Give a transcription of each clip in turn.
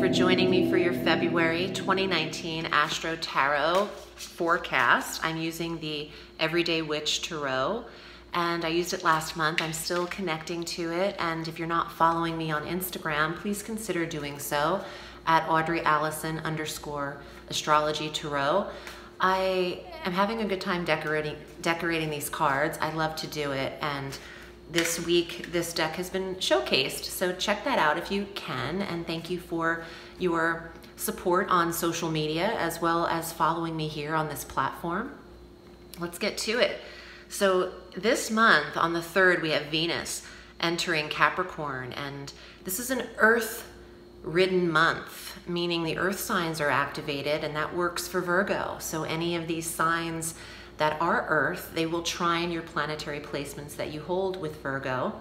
for joining me for your February 2019 Astro Tarot forecast. I'm using the Everyday Witch Tarot, and I used it last month. I'm still connecting to it, and if you're not following me on Instagram, please consider doing so at Audrey Alison _astrology tarot. I am having a good time decorating these cards. I love to do it, and this week this deck has been showcased, so check that out if you can, and thank you for your support on social media as well as following me here on this platform. Let's get to it. So this month on the 3rd we have Venus entering Capricorn, and this is an earth-ridden month, meaning the earth signs are activated, and that works for Virgo. So any of these signs that are earth, they will trine your planetary placements that you hold with Virgo.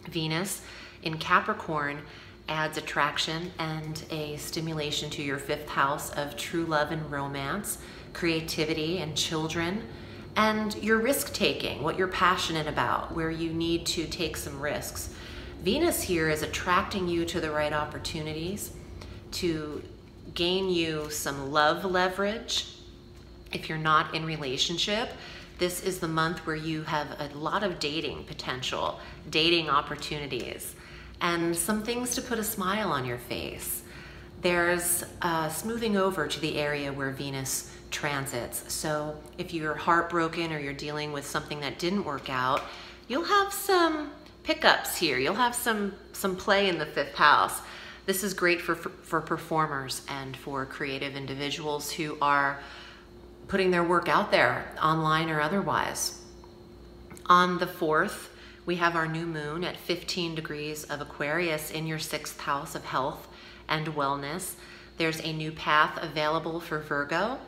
Venus in Capricorn adds attraction and a stimulation to your 5th house of true love and romance, creativity and children, and your risk-taking, what you're passionate about, where you need to take some risks. Venus here is attracting you to the right opportunities to gain you some love leverage. If you're not in relationship, this is the month where you have a lot of dating potential, dating opportunities, and some things to put a smile on your face. There's smoothing over to the area where Venus transits. So if you're heartbroken or you're dealing with something that didn't work out, you'll have some pickups here. You'll have some play in the 5th house. This is great for performers and for creative individuals who are putting their work out there, online or otherwise. On the 4th, we have our new moon at 15 degrees of Aquarius in your 6th house of health and wellness. There's a new path available for Virgo,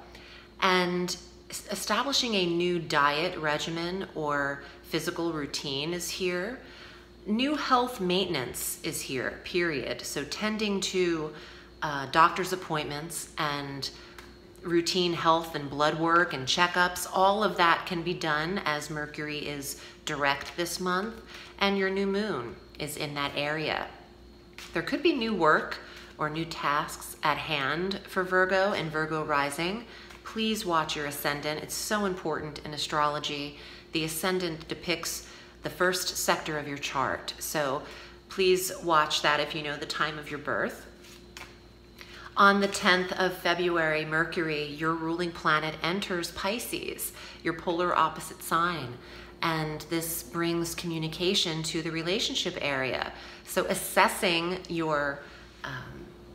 and establishing a new diet regimen or physical routine is here. New health maintenance is here, period. So tending to doctor's appointments and routine health and blood work and checkups, all of that can be done as Mercury is direct this month, and your new moon is in that area. There could be new work or new tasks at hand for Virgo and Virgo rising. Please watch your ascendant. It's so important in astrology. The ascendant depicts the first sector of your chart, so please watch that if you know the time of your birth. On the 10th of February, Mercury, your ruling planet, enters Pisces, your polar opposite sign. And this brings communication to the relationship area. So assessing your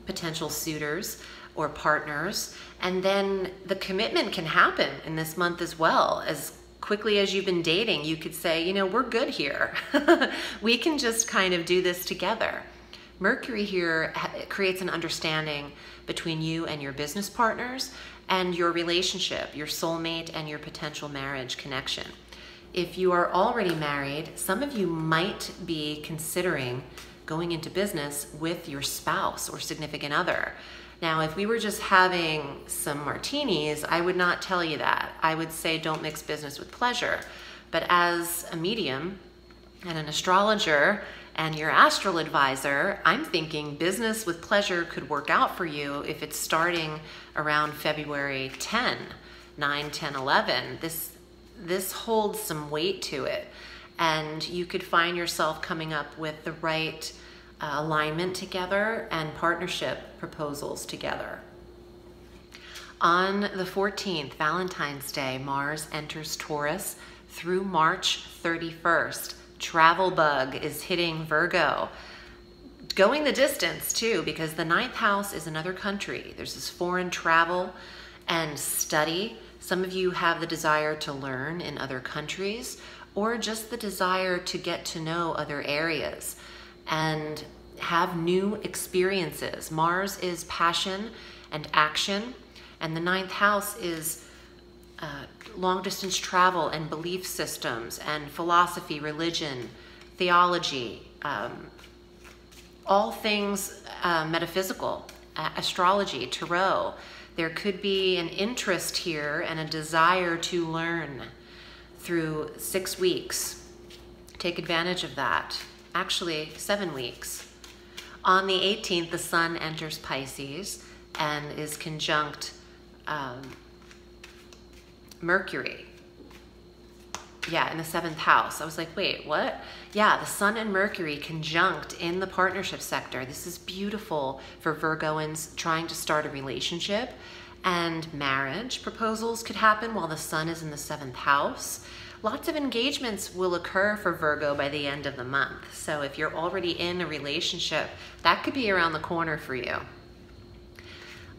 potential suitors or partners, and then the commitment can happen in this month as well. As quickly as you've been dating, you could say, you know, we're good here. We can just kind of do this together. Mercury here creates an understanding between you and your business partners and your relationship, your soulmate, and your potential marriage connection. If you are already married, some of you might be considering going into business with your spouse or significant other. Now, if we were just having some martinis, I would not tell you that. I would say don't mix business with pleasure. But as a medium and an astrologer and your astral advisor, I'm thinking business with pleasure could work out for you if it's starting around February 9, 10, 11. This holds some weight to it, and you could find yourself coming up with the right alignment together and partnership proposals together. On the 14th, Valentine's Day, Mars enters Taurus through March 31st. Travel bug is hitting Virgo. Going the distance too, because the 9th house is another country. There's this foreign travel and study. Some of you have the desire to learn in other countries, or just the desire to get to know other areas and have new experiences. Mars is passion and action, and the 9th house is long distance travel and belief systems and philosophy, religion, theology, all things metaphysical, astrology, tarot. There could be an interest here and a desire to learn through 6 weeks. Take advantage of that. Actually, 7 weeks. On the 18th, the sun enters Pisces and is conjunct Mercury. Yeah, in the 7th house. I was like, wait, what? Yeah, the sun and Mercury conjunct in the partnership sector. This is beautiful for Virgoans trying to start a relationship, and marriage proposals could happen while the sun is in the 7th house. Lots of engagements will occur for Virgo by the end of the month. So if you're already in a relationship, that could be around the corner for you.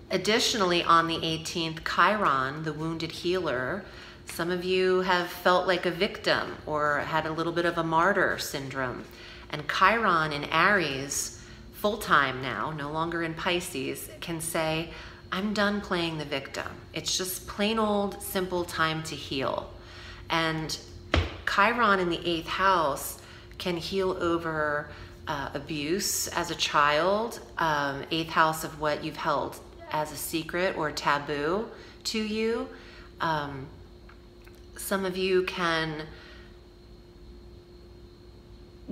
Additionally, on the 18th, Chiron, the wounded healer, some of you have felt like a victim or had a little bit of a martyr syndrome. And Chiron in Aries, full-time now, no longer in Pisces, can say, I'm done playing the victim. It's just plain old, simple time to heal. And Chiron in the 8th house can heal over abuse as a child, 8th house of what you've held as a secret or taboo to you. Some of you can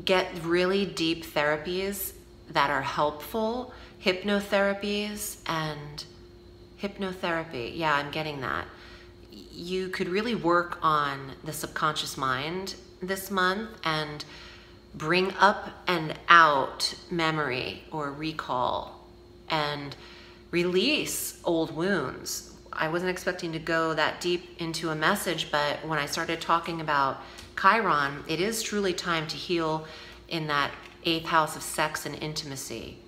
get really deep therapies that are helpful, hypnotherapies and hypnotherapy. Yeah, I'm getting that. You could really work on the subconscious mind this month and bring up and out memory or recall and release old wounds. I wasn't expecting to go that deep into a message, but when I started talking about Chiron, it is truly time to heal in that 8th house of sex and intimacy.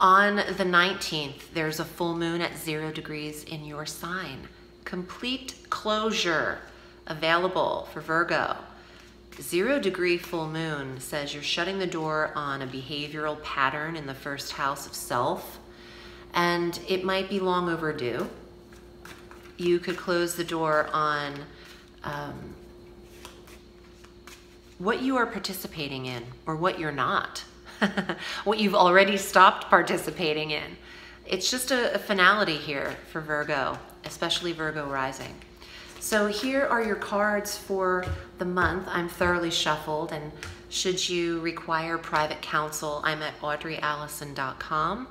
On the 19th, there's a full moon at 0 degrees in your sign. Complete closure available for Virgo. 0 degree full moon says you're shutting the door on a behavioral pattern in the 1st house of self, and it might be long overdue. You could close the door on what you are participating in or what you're not. What you've already stopped participating in. It's just a finality here for Virgo, especially Virgo rising. So here are your cards for the month. I'm thoroughly shuffled, and should you require private counsel, I'm at audreyalison.com.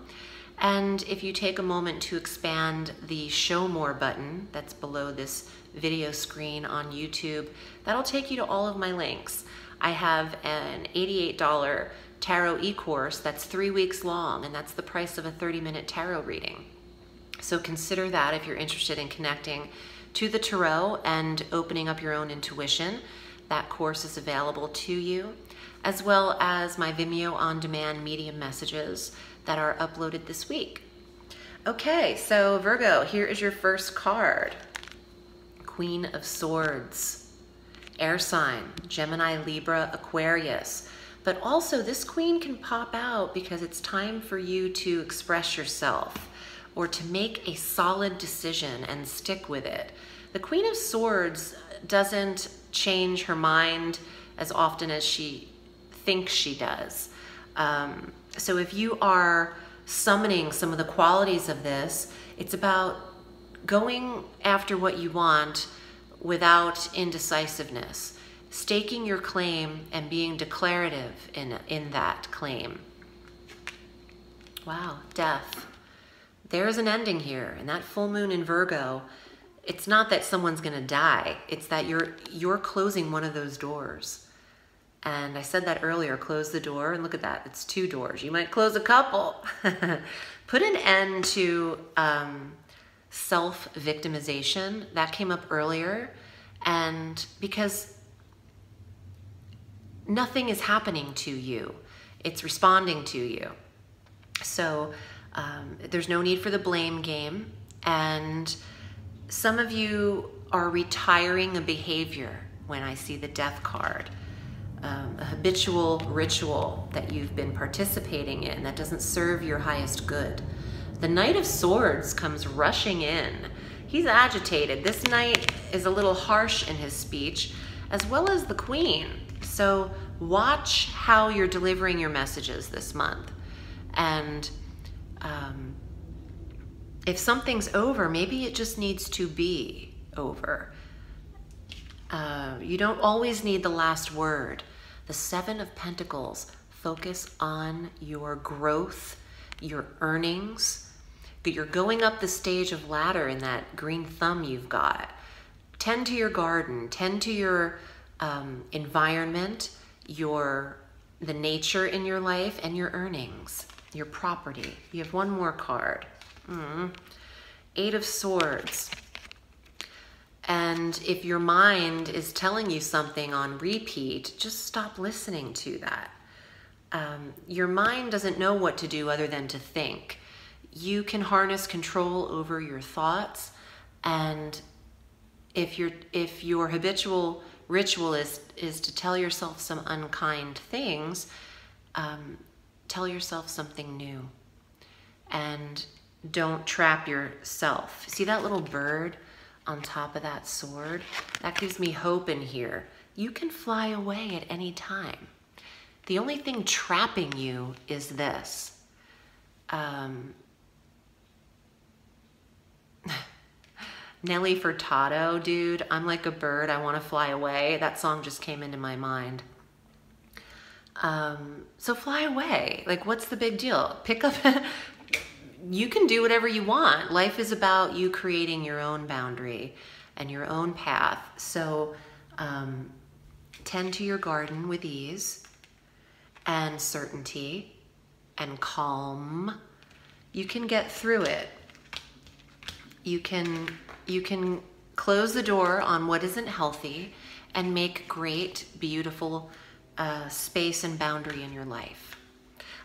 And if you take a moment to expand the show more button that's below this video screen on YouTube, that'll take you to all of my links. I have an $88 tarot e-course that's 3 weeks long, and that's the price of a 30-minute tarot reading. So consider that if you're interested in connecting to the tarot and opening up your own intuition. That course is available to you, as well as my Vimeo on-demand medium messages that are uploaded this week. Okay, so Virgo, here is your first card. Queen of Swords, air sign, Gemini, Libra, Aquarius. But also this queen can pop out because it's time for you to express yourself or to make a solid decision and stick with it. The Queen of Swords doesn't change her mind as often as she thinks she does. So if you are summoning some of the qualities of this, it's about going after what you want without indecisiveness. Staking your claim and being declarative in that claim. Wow, death. There's an ending here, and that full moon in Virgo, it's not that someone's gonna die, it's that you're closing one of those doors. And I said that earlier, close the door, and look at that, it's 2 doors. You might close a couple. Put an end to self-victimization. That came up earlier, and because nothing is happening to you. It's responding to you. So there's no need for the blame game. And some of you are retiring a behavior when I see the death card. A habitual ritual that you've been participating in that doesn't serve your highest good. The Knight of Swords comes rushing in. He's agitated. This knight is a little harsh in his speech, as well as the Queen. So watch how you're delivering your messages this month. And if something's over, maybe it just needs to be over. You don't always need the last word. The 7 of Pentacles, Focus on your growth, your earnings. You're going up the stage of ladder in that green thumb you've got. Tend to your garden, tend to your environment, the nature in your life, and your earnings, your property. You have one more card. Eight of Swords. And if your mind is telling you something on repeat, just stop listening to that. Your mind doesn't know what to do other than to think. You can harness control over your thoughts, and if your habitual ritual is to tell yourself some unkind things, tell yourself something new. And don't trap yourself. See that little bird on top of that sword? That gives me hope in here. You can fly away at any time. The only thing trapping you is this. Nelly Furtado, dude, I'm like a bird, I want to fly away. That song just came into my mind. So fly away. Like, what's the big deal? Pick up, you can do whatever you want. Life is about you creating your own boundary and your own path. So tend to your garden with ease and certainty and calm. You can get through it. You can close the door on what isn't healthy and make great, beautiful space and boundary in your life.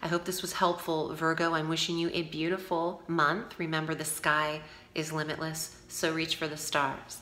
I hope this was helpful, Virgo. I'm wishing you a beautiful month. Remember, the sky is limitless, so reach for the stars.